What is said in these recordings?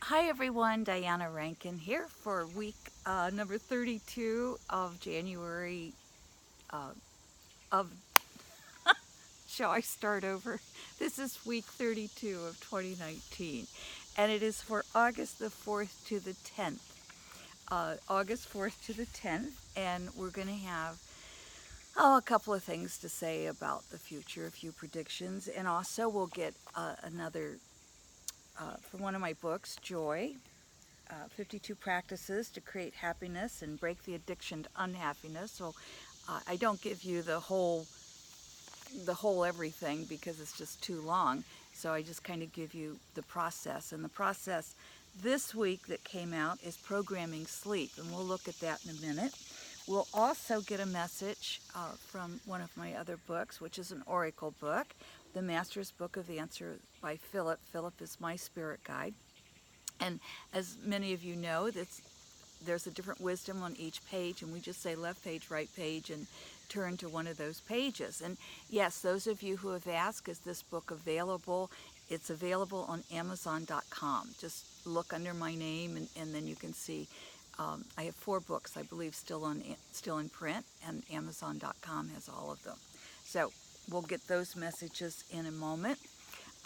Hi everyone, Diana Rankin here for week number 32 of January uh, of, shall I start over? This is week 32 of 2019 and it is for August the 4th to the 10th. August 4th to the 10th, and we're going to have a couple of things to say about the future, a few predictions, and also we'll get another from one of my books, Joy, 52 practices to create happiness and break the addiction to unhappiness. So I don't give you the whole everything because it's just too long. So I just kind of give you the process. And the process this week that came out is programming sleep, and we'll look at that in a minute. We'll also get a message from one of my other books, which is an oracle book, The Master's Book of Answer by Philip. Philip is my spirit guide. And as many of you know, there's a different wisdom on each page, and we just say left page, right page, and turn to one of those pages. And yes, those of you who have asked, is this book available? It's available on Amazon.com. Just look under my name, and then you can see. I have 4 books, I believe, still in print, and Amazon.com has all of them. So we'll get those messages in a moment.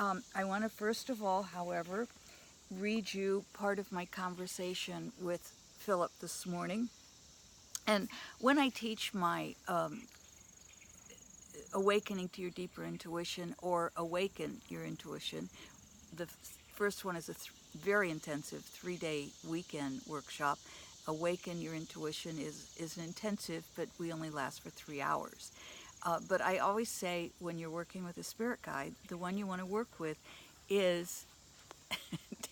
I want to first of all, however, read you part of my conversation with Philip this morning. And when I teach my awakening to your deeper intuition or awaken your intuition, the first one is a very intensive 3-day weekend workshop. Awaken your intuition is an intensive, but we only last for 3 hours. But I always say when you're working with a spirit guide, the one you want to work with is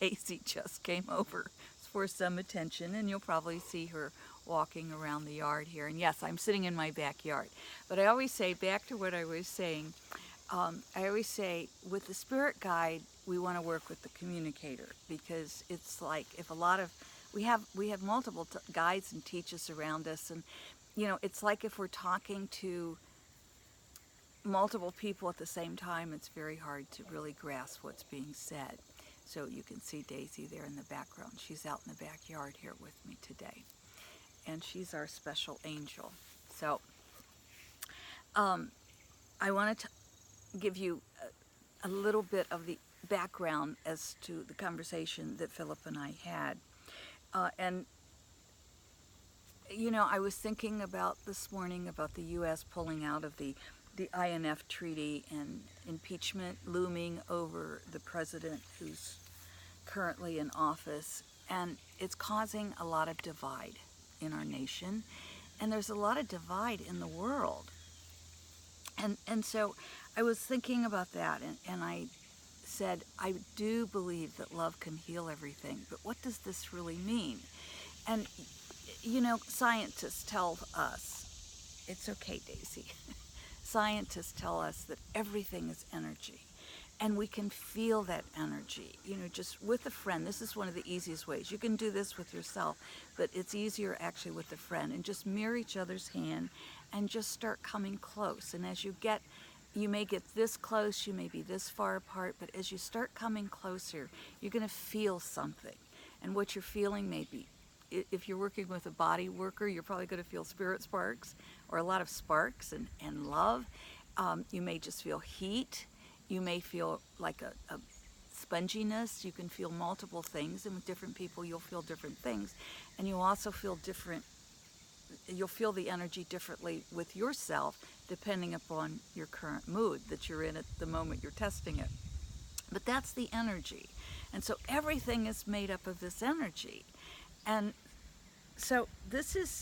Daisy just came over for some attention, and you'll probably see her walking around the yard here. And yes, I'm sitting in my backyard. But I always say, back to what I was saying, I always say with the spirit guide, we want to work with the communicator, because it's like if a lot of we have multiple guides and teachers around us, and it's like if we're talking to multiple people at the same time, it's very hard to really grasp what's being said. So you can see Daisy there in the background. She's out in the backyard here with me today. And she's our special angel. So I wanted to give you a little bit of the background as to the conversation that Philip and I had. And I was thinking about this morning about the U.S. pulling out of the INF treaty and impeachment looming over the president who's currently in office. And it's causing a lot of divide in our nation. And there's a lot of divide in the world. And so I was thinking about that, and I said, I do believe that love can heal everything, but what does this really mean? And scientists tell us, it's okay, Daisy. Scientists tell us that everything is energy, and we can feel that energy, just with a friend. This is one of the easiest ways. You can do this with yourself, but it's easier actually with a friend, and just mirror each other's hand and just start coming close. And as you may get this close, you may be this far apart, but as you start coming closer, you're going to feel something. And what you're feeling may be, if you're working with a body worker, you're probably going to feel spirit sparks, or a lot of sparks and love. You may just feel heat. You may feel like a sponginess. You can feel multiple things, and with different people you'll feel different things. And you'll also feel different, you'll feel the energy differently with yourself depending upon your current mood that you're in at the moment you're testing it. But that's the energy. And so everything is made up of this energy. And so this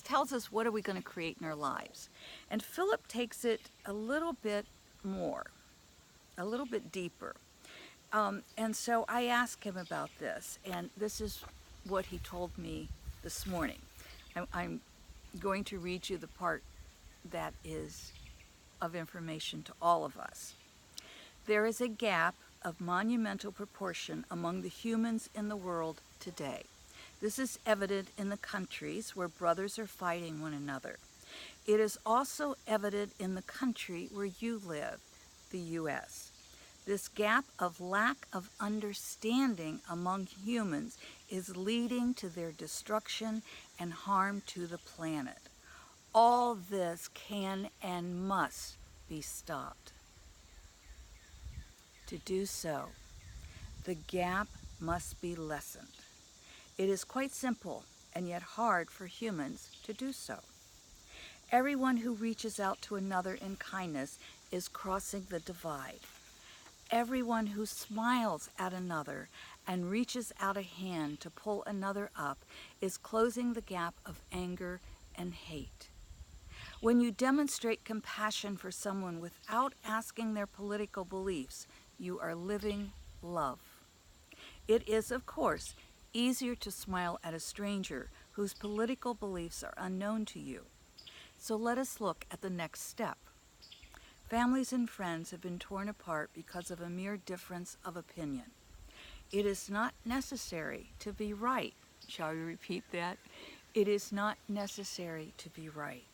tells us, what are we going to create in our lives? And Philip takes it a little bit more, a little bit deeper. And so I asked him about this, and this is what he told me this morning. I'm going to read you the part that is of information to all of us. There is a gap of monumental proportion among the humans in the world today. This is evident in the countries where brothers are fighting one another. It is also evident in the country where you live, the U.S. This gap of lack of understanding among humans is leading to their destruction and harm to the planet. All this can and must be stopped. To do so, the gap must be lessened. It is quite simple and yet hard for humans to do so. Everyone who reaches out to another in kindness is crossing the divide. Everyone who smiles at another and reaches out a hand to pull another up is closing the gap of anger and hate. When you demonstrate compassion for someone without asking their political beliefs, you are living love. It is, of course, easier to smile at a stranger whose political beliefs are unknown to you. So let us look at the next step. Families and friends have been torn apart because of a mere difference of opinion. It is not necessary to be right. Shall we repeat that? It is not necessary to be right.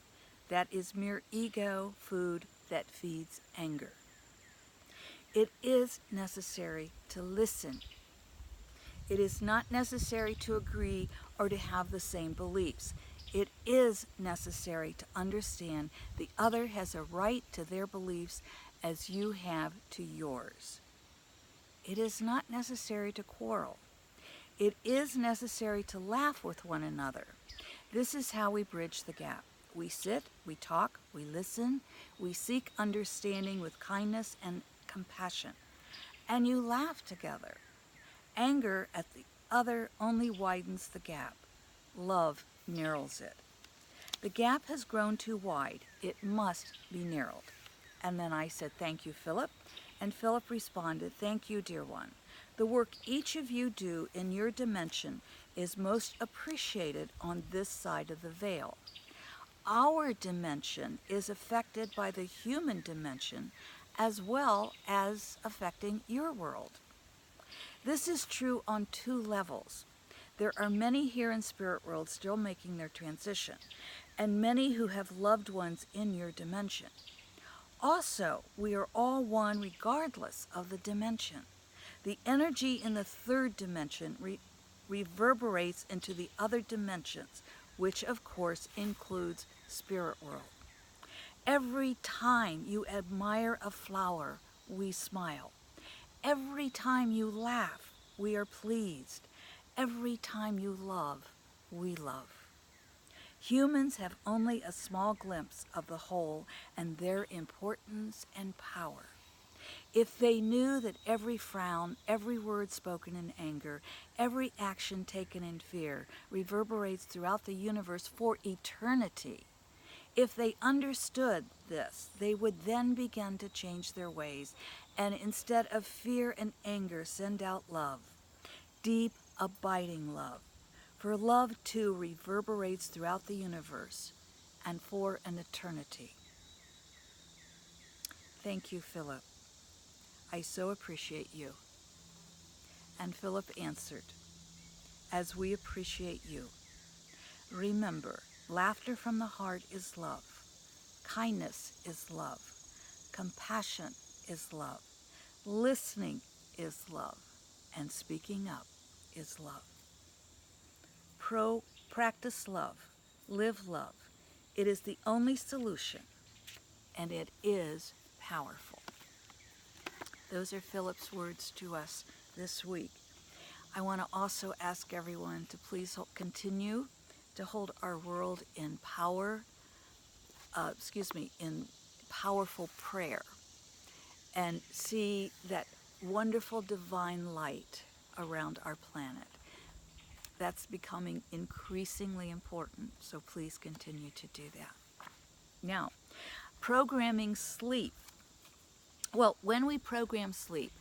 That is mere ego food that feeds anger. It is necessary to listen. It is not necessary to agree or to have the same beliefs. It is necessary to understand the other has a right to their beliefs as you have to yours. It is not necessary to quarrel. It is necessary to laugh with one another. This is how we bridge the gap. We sit, we talk, we listen, we seek understanding with kindness and compassion, and you laugh together. Anger at the other only widens the gap. Love narrows it. The gap has grown too wide. It must be narrowed. And then I said, "Thank you, Philip." And Philip responded, "Thank you, dear one. The work each of you do in your dimension is most appreciated on this side of the veil. Our dimension is affected by the human dimension as well as affecting your world. This is true on two levels. There are many here in Spirit World still making their transition, and many who have loved ones in your dimension. Also, we are all one regardless of the dimension. The energy in the third dimension reverberates into the other dimensions, which of course includes Spirit World. Every time you admire a flower, we smile. Every time you laugh, we are pleased. Every time you love, we love. Humans have only a small glimpse of the whole and their importance and power. If they knew that every frown, every word spoken in anger, every action taken in fear reverberates throughout the universe for eternity, if they understood this, they would then begin to change their ways and instead of fear and anger, send out love, deep, abiding love. For love, too, reverberates throughout the universe and for an eternity. Thank you, Philip. I so appreciate you. And Philip answered, as we appreciate you. Remember, laughter from the heart is love. Kindness is love. Compassion is love. Listening is love. And speaking up is love. Practice love. Live love. It is the only solution, and it is powerful. Those are Philip's words to us this week. I want to also ask everyone to please continue to hold our world in in powerful prayer, and see that wonderful divine light around our planet. That's becoming increasingly important, so please continue to do that. Now, programming sleep. Well, when we program sleep,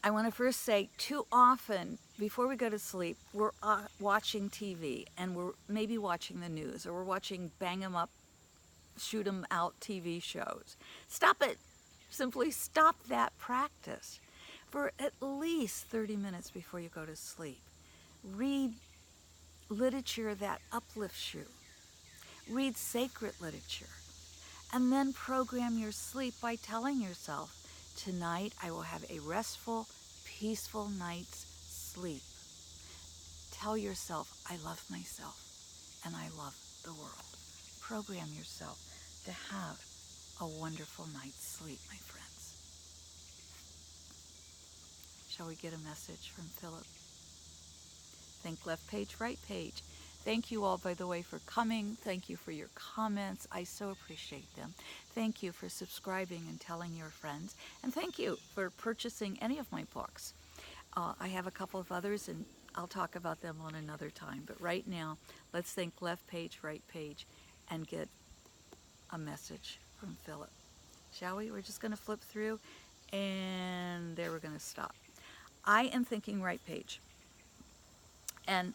I want to first say, too often, before we go to sleep, we're watching TV, and we're maybe watching the news, or we're watching bang 'em up, shoot 'em out TV shows. Stop it. Simply stop that practice for at least 30 minutes before you go to sleep. Read literature that uplifts you. Read sacred literature. And then program your sleep by telling yourself tonight I will have a restful, peaceful night's sleep. Tell yourself, I love myself and I love the world. Program yourself to have a wonderful night's sleep, my friends. Shall we get a message from Philip? Think left page, right page. Thank you all, by the way, for coming. Thank you for your comments. I so appreciate them. Thank you for subscribing and telling your friends. And thank you for purchasing any of my books. I have a couple of others, and I'll talk about them on another time. But right now, let's think left page, right page, and get a message from Philip. Shall we? We're just going to flip through, and there we're going to stop. I am thinking right page. And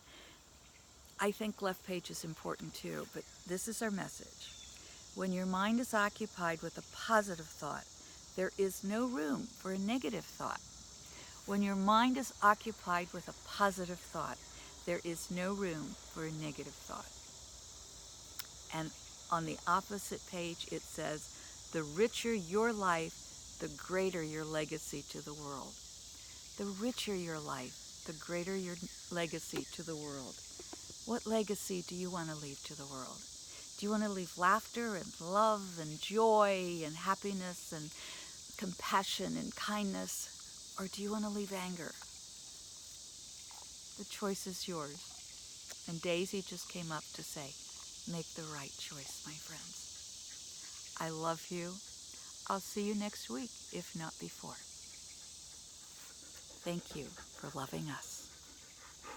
I think left page is important too, but this is our message. When your mind is occupied with a positive thought, there is no room for a negative thought. When your mind is occupied with a positive thought, there is no room for a negative thought. And on the opposite page, it says, the richer your life, the greater your legacy to the world. The richer your life, the greater your legacy to the world. What legacy do you want to leave to the world? Do you want to leave laughter and love and joy and happiness and compassion and kindness? Or do you want to leave anger? The choice is yours. And Daisy just came up to say, make the right choice, my friends. I love you. I'll see you next week, if not before. Thank you for loving us.